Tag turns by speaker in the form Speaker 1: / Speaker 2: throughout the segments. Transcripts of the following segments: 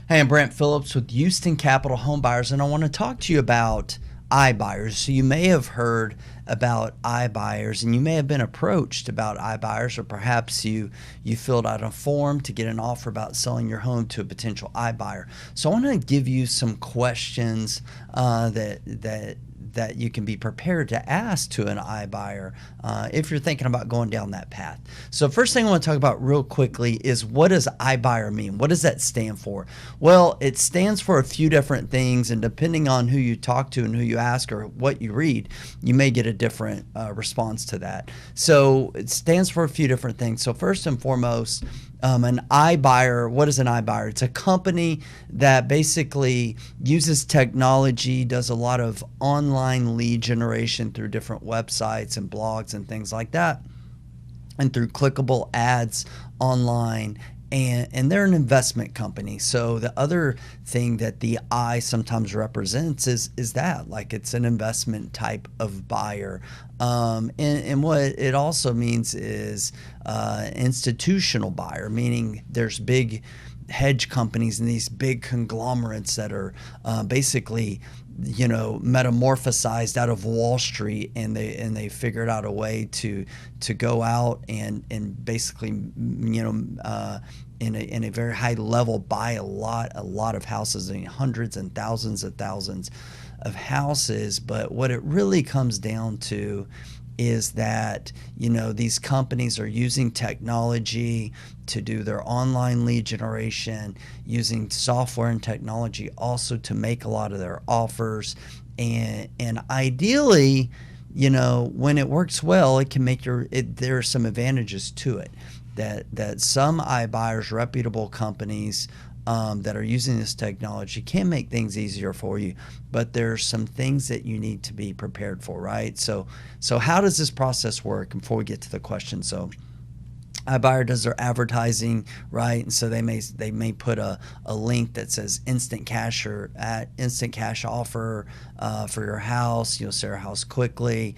Speaker 1: Hey, I'm Brant Phillips with Houston Capital Home Buyers, and I want to talk to you about iBuyers. So you may have heard about iBuyers, and you may have been approached about iBuyers, or perhaps you filled out a form to get an offer about selling your home to a potential iBuyer. So I want to give you some questions that you can be prepared to ask to an iBuyer if you're thinking about going down that path. So first thing I want to talk about real quickly is, what does iBuyer mean? What does that stand for? Well, it stands for a few different things, and depending on who you talk to and who you ask or what you read, you may get a different response to that. So it stands for a few different things. So first and foremost, an iBuyer, what is an iBuyer? It's a company that basically uses technology, does a lot of online lead generation through different websites and blogs and things like that, and through clickable ads online. And they're an investment company. So the other thing that the I sometimes represents is that, like, it's an investment type of buyer. And what it also means is institutional buyer, meaning there's big hedge companies and these big conglomerates that are basically, metamorphosized out of Wall Street, and they figured out a way to go out and basically, in a very high level, buy a lot of houses, hundreds and thousands of houses. But what it really comes down to is that, these companies are using technology to do their online lead generation, using software and technology also to make a lot of their offers. And ideally, when it works well, it can make there are some advantages to it. That some iBuyers, reputable companies that are using this technology, can make things easier for you, but there's some things that you need to be prepared for, right? So how does this process work? Before we get to the question, so iBuyer does their advertising, right? And so they may put a link that says instant cash or at instant cash offer for your house. You'll sell your house quickly,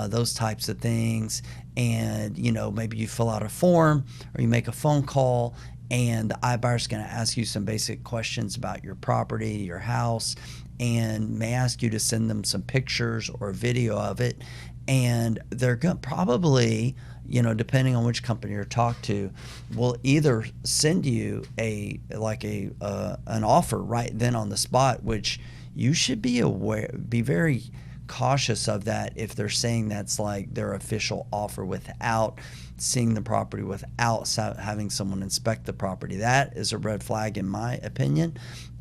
Speaker 1: those types of things. And maybe you fill out a form or you make a phone call, and the iBuyer is going to ask you some basic questions about your property, your house, and may ask you to send them some pictures or a video of it. And they're going to probably, depending on which company you're talking to, will either send you an offer right then on the spot, which you should be very cautious of that if they're saying that's like their official offer without seeing the property, without having someone inspect the property. That is a red flag in my opinion,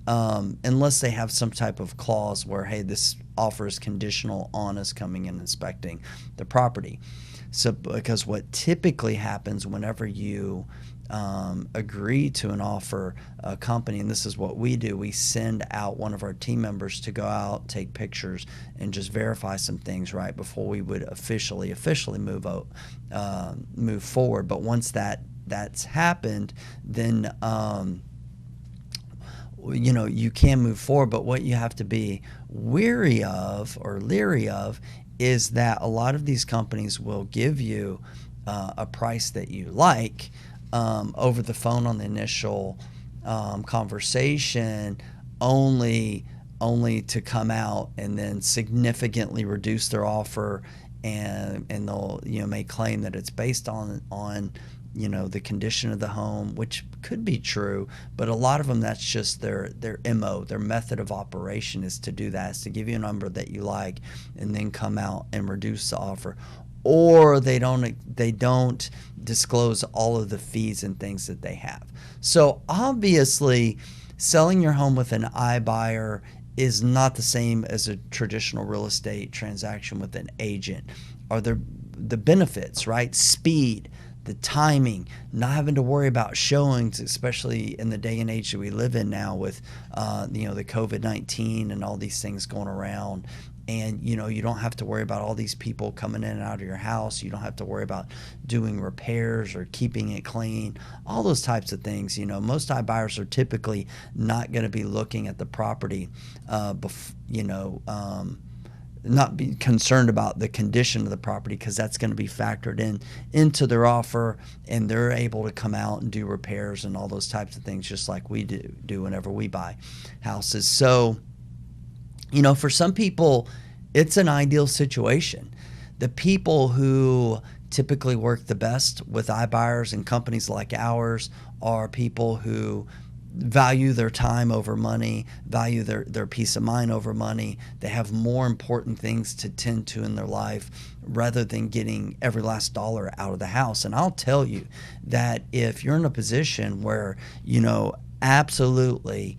Speaker 1: unless they have some type of clause where, hey, this offer is conditional on us coming and inspecting the property. So because what typically happens whenever you agree to an offer, a company, and this is what we do, we send out one of our team members to go out, take pictures, and just verify some things right before we would officially move forward. But once that's happened, then you can move forward. But what you have to be weary of or leery of is that a lot of these companies will give you a price that you like over the phone on the initial conversation, only to come out and then significantly reduce their offer, and they'll may claim that it's based on the condition of the home, which could be true, but a lot of them, that's just their MO, their method of operation is to do that, is to give you a number that you like and then come out and reduce the offer. Or they don't disclose all of the fees and things that they have. So obviously, selling your home with an iBuyer is not the same as a traditional real estate transaction with an agent. Are there the benefits, right? Speed, the timing, not having to worry about showings, especially in the day and age that we live in now with the COVID-19 and all these things going around. And you don't have to worry about all these people coming in and out of your house. You don't have to worry about doing repairs or keeping it clean, all those types of things. Most iBuyers are typically not going to be looking at the property not be concerned about the condition of the property, because that's going to be factored into their offer, and they're able to come out and do repairs and all those types of things, just like we do whenever we buy houses. So, for some people, it's an ideal situation. The people who typically work the best with iBuyers and companies like ours are people who value their time over money, value their peace of mind over money. They have more important things to tend to in their life rather than getting every last dollar out of the house. And I'll tell you that if you're in a position where, absolutely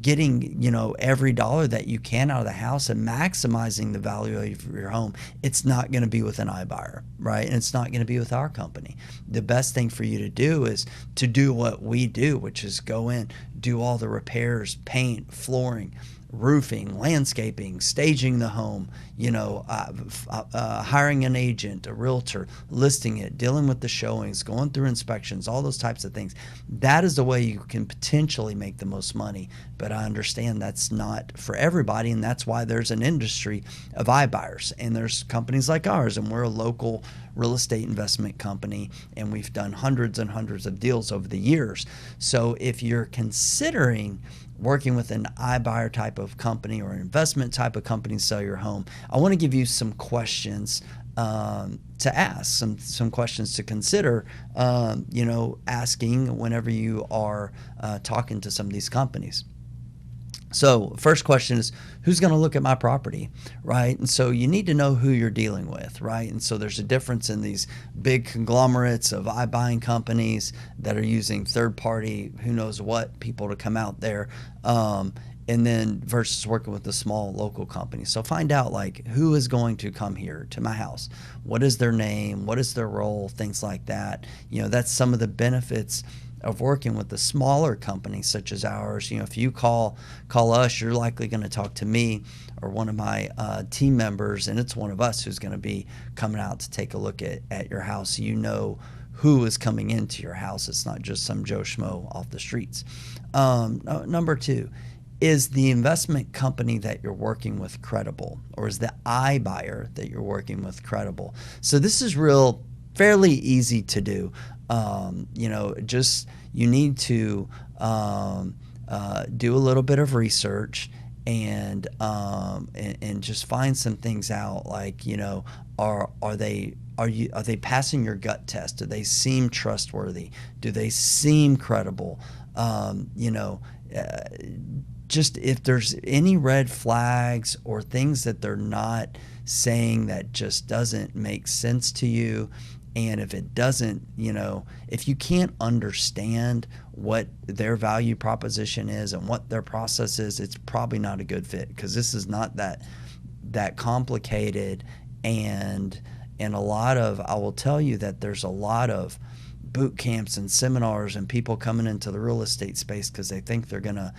Speaker 1: getting every dollar that you can out of the house and maximizing the value of your home, it's not going to be with an iBuyer, right? And it's not going to be with our company. The best thing for you to do is to do what we do, which is go in, do all the repairs, paint, flooring, roofing, landscaping, staging the home, hiring an agent, a realtor, listing it, dealing with the showings, going through inspections, all those types of things. That is the way you can potentially make the most money. But I understand that's not for everybody, and that's why there's an industry of iBuyers, and there's companies like ours, and we're a local real estate investment company, and we've done hundreds and hundreds of deals over the years. So if you're considering working with an iBuyer type of company or an investment type of company to sell your home, I want to give you some questions to ask, some questions to consider, asking whenever you are talking to some of these companies. So first question is, who's going to look at my property, right? And so you need to know who you're dealing with, right? And so there's a difference in these big conglomerates of iBuying companies that are using third-party, who knows what, people to come out there, and then versus working with the small local company. So find out who is going to come here to my house. What is their name? What is their role? Things like that. That's some of the benefits of working with the smaller companies such as ours. If you call us, you're likely going to talk to me or one of my team members, and it's one of us who's going to be coming out to take a look at your house. Who is coming into your house. It's not just some Joe Schmo off the streets. Number two, is the investment company that you're working with credible, or is the iBuyer that you're working with credible? So this is fairly easy to do. You need to do a little bit of research and just find some things out. Are they passing your gut test? Do they seem trustworthy? Do they seem credible? Just if there's any red flags or things that they're not saying that just doesn't make sense to you. And if it doesn't, if you can't understand what their value proposition is and what their process is, it's probably not a good fit, because this is not that complicated. And I will tell you that there's a lot of boot camps and seminars and people coming into the real estate space because they think they're going to,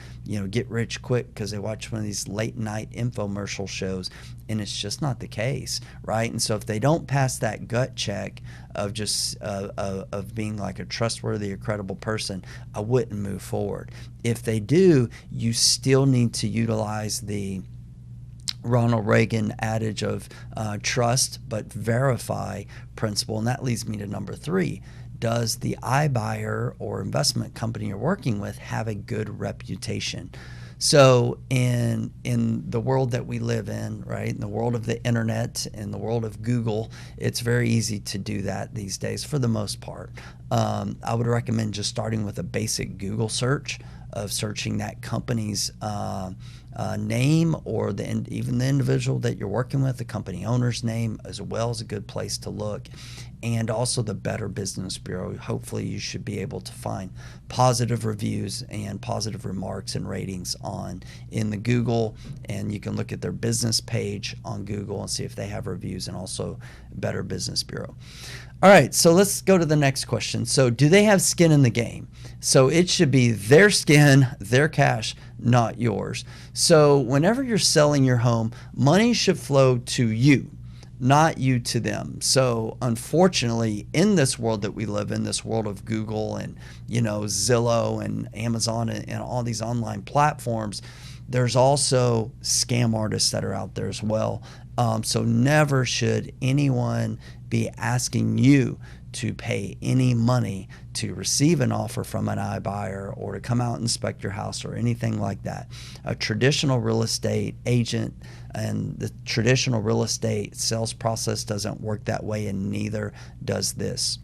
Speaker 1: get rich quick because they watch one of these late night infomercial shows, and it's just not the case, right? And so if they don't pass that gut check of just of being like a trustworthy or credible person, I wouldn't move forward. If they do, you still need to utilize the Ronald Reagan adage of trust but verify principle, and that leads me to number three. Does the iBuyer or investment company you're working with have a good reputation? So in the world that we live in, right, in the world of the internet, in the world of Google, it's very easy to do that these days for the most part. I would recommend just starting with a basic Google search of searching that company's name, or even the individual that you're working with, the company owner's name, as well as a good place to look. And also the Better Business Bureau. Hopefully you should be able to find positive reviews and positive remarks and ratings in the Google, and you can look at their business page on Google and see if they have reviews, and also Better Business Bureau. All right, so let's go to the next question. So do they have skin in the game? So it should be their skin, their cash, not yours. So whenever you're selling your home, money should flow to you, not you to them. So unfortunately, in this world that we live in, this world of Google and, Zillow and Amazon and all these online platforms, there's also scam artists that are out there as well. So never should anyone be asking you to pay any money to receive an offer from an iBuyer or to come out and inspect your house or anything like that. A traditional real estate agent and the traditional real estate sales process doesn't work that way, and neither does this.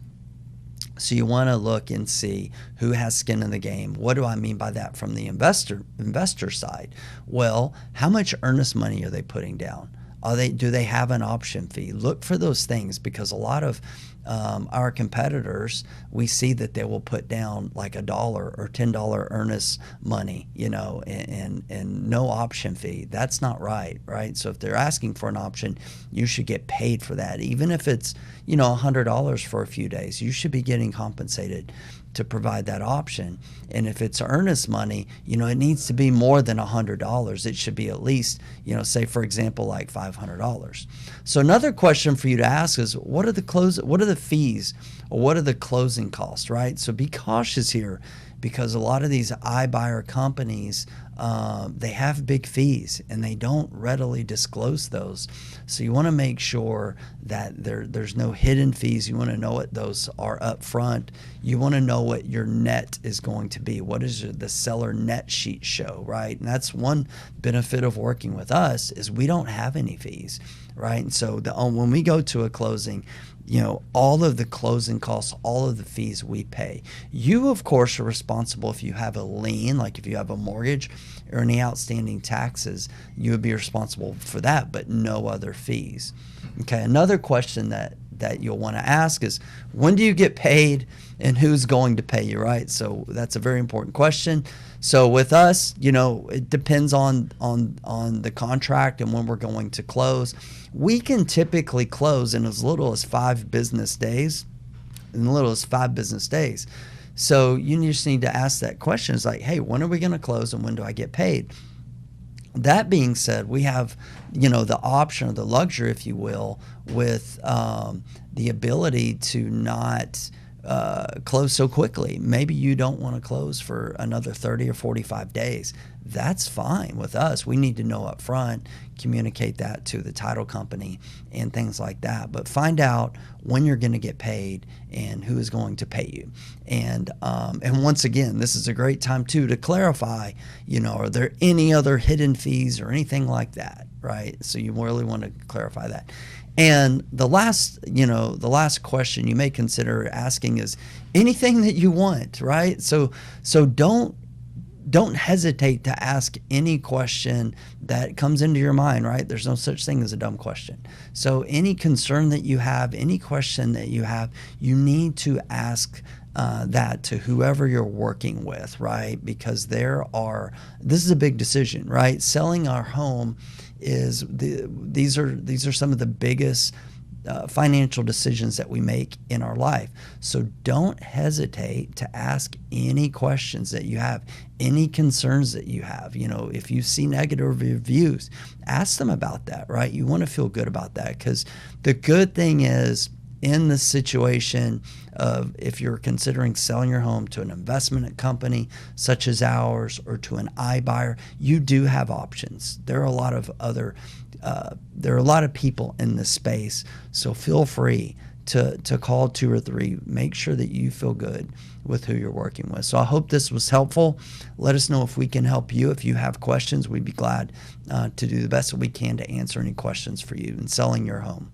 Speaker 1: So you want to look and see who has skin in the game. What do I mean by that from the investor side? Well, how much earnest money are they putting down? Do they have an option fee? Look for those things, because a lot of our competitors, we see that they will put down like $1 or $10 earnest money, and no option fee. That's not right? So if they're asking for an option, you should get paid for that. Even if it's, $100 for a few days, you should be getting compensated to provide that option. And if it's earnest money, it needs to be more than $100. It should be at least, say for example, like $500. So another question for you to ask is, what are the fees, or what are the closing costs, right? So be cautious here, because a lot of these iBuyer companies, they have big fees and they don't readily disclose those. So you want to make sure that there's no hidden fees. You want to know what those are up front. You want to know what your net is going to be. What does the seller net sheet show, right? And that's one benefit of working with us, is we don't have any fees, right? And so when we go to a closing, all of the closing costs, all of the fees we pay. You, of course, are responsible if you have a lien, like if you have a mortgage or any outstanding taxes, you would be responsible for that, but no other fees. Okay, another question that you'll want to ask is, when do you get paid and who's going to pay you, right? So that's a very important question. So with us, it depends on the contract and when we're going to close. We can typically close in as little as 5 business days. So you just need to ask that question. It's like, hey, when are we going to close and when do I get paid? That being said, we have, the option or the luxury, if you will, with the ability to not close so quickly. Maybe you don't want to close for another 30 or 45 days. That's fine with us. We need to know up front, communicate that to the title company and things like that. But find out when you're going to get paid and who is going to pay you. And once again, this is a great time too to clarify, are there any other hidden fees or anything like that, right? So you really want to clarify that. And the last question you may consider asking is anything that you want, right? So don't hesitate to ask any question that comes into your mind, right? There's no such thing as a dumb question. So any concern that you have, any question that you have, you need to ask that to whoever you're working with, right? Because this is a big decision, right? Selling our home these are some of the biggest financial decisions that we make in our life. So don't hesitate to ask any questions that you have, any concerns that you have. If you see negative reviews, ask them about that, right? You want to feel good about that, because the good thing is, in the situation of if you're considering selling your home to an investment company such as ours or to an iBuyer, you do have options. There are a lot of people in this space, so feel free to call 2 or 3. Make sure that you feel good with who you're working with. So I hope this was helpful. Let us know if we can help you. If you have questions, we'd be glad to do the best that we can to answer any questions for you in selling your home.